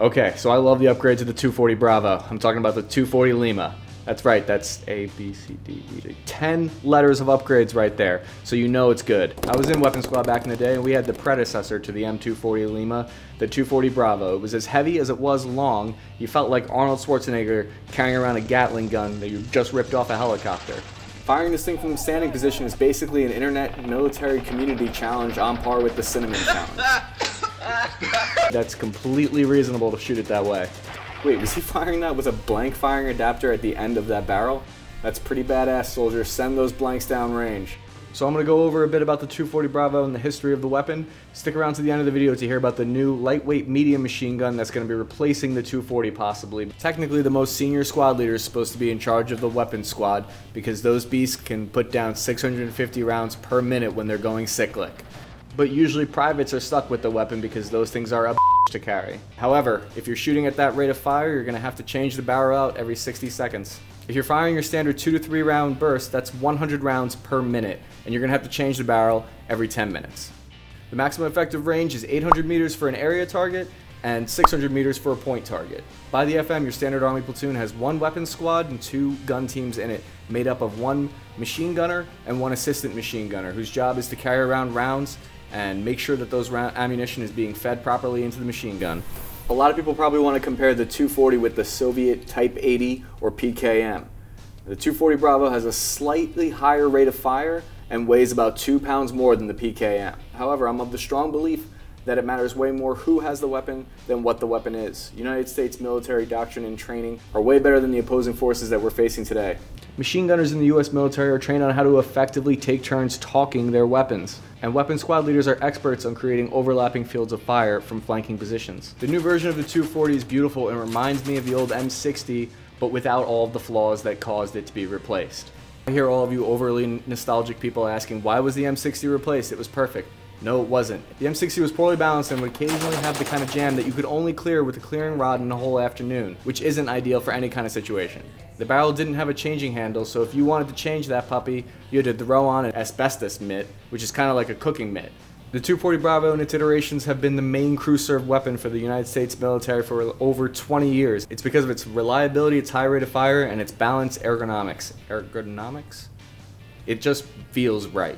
Okay, so I love the upgrade to the 240 Bravo. I'm talking about the 240 Lima. That's right, that's A, B, C, D, E, 10 letters of upgrades right there, so you know it's good. I was in Weapon Squad back in the day, and we had the predecessor to the M240 Lima, the 240 Bravo. It was as heavy as it was long. You felt like Arnold Schwarzenegger carrying around a Gatling gun that you just ripped off a helicopter. Firing this thing from the standing position is basically an internet military community challenge on par with the Cinnamon Challenge. That's completely reasonable to shoot it that way. Wait, was he firing that with a blank firing adapter at the end of that barrel? That's pretty badass, soldier. Send those blanks down range. So I'm going to go over a bit about the 240 Bravo and the history of the weapon. Stick around to the end of the video to hear about the new lightweight medium machine gun that's going to be replacing the 240 possibly. Technically, the most senior squad leader is supposed to be in charge of the weapons squad because those beasts can put down 650 rounds per minute when they're going cyclic. But usually privates are stuck with the weapon because those things are a to carry. However, if you're shooting at that rate of fire, you're going to have to change the barrel out every 60 seconds. If you're firing your standard 2 to 3 round burst, that's 100 rounds per minute, and you're going to have to change the barrel every 10 minutes. The maximum effective range is 800 meters for an area target and 600 meters for a point target. By the FM, your standard Army platoon has 1 weapons squad and 2 gun teams in it, made up of 1 machine gunner and 1 assistant machine gunner, whose job is to carry around rounds and make sure that those ammunition is being fed properly into the machine gun. A lot of people probably want to compare the 240 with the Soviet Type 80 or PKM. The 240 Bravo has a slightly higher rate of fire and weighs about 2 pounds more than the PKM. However, I'm of the strong belief that it matters way more who has the weapon than what the weapon is. United States military doctrine and training are way better than the opposing forces that we're facing today. Machine gunners in the US military are trained on how to effectively take turns talking their weapons, and weapon squad leaders are experts on creating overlapping fields of fire from flanking positions. The new version of the 240 is beautiful and reminds me of the old M60, but without all of the flaws that caused it to be replaced. I hear all of you overly nostalgic people asking, why was the M60 replaced? It was perfect. No, it wasn't. The M60 was poorly balanced and would occasionally have the kind of jam that you could only clear with a clearing rod in a whole afternoon, which isn't ideal for any kind of situation. The barrel didn't have a changing handle, so if you wanted to change that puppy, you had to throw on an asbestos mitt, which is kind of like a cooking mitt. The 240 Bravo and its iterations have been the main crew-served weapon for the United States military for over 20 years. It's because of its reliability, its high rate of fire, and its balanced ergonomics. Ergonomics? It just feels right.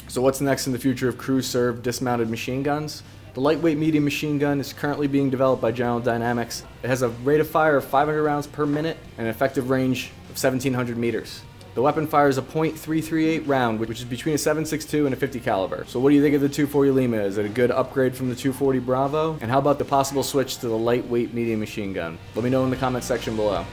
So what's next in the future of crew-served dismounted machine guns? The lightweight medium machine gun is currently being developed by General Dynamics. It has a rate of fire of 500 rounds per minute and an effective range of 1,700 meters. The weapon fires a .338 round, which is between a 7.62 and a 50 caliber. So what do you think of the 240 Lima? Is it a good upgrade from the 240 Bravo? And how about the possible switch to the lightweight medium machine gun? Let me know in the comment section below.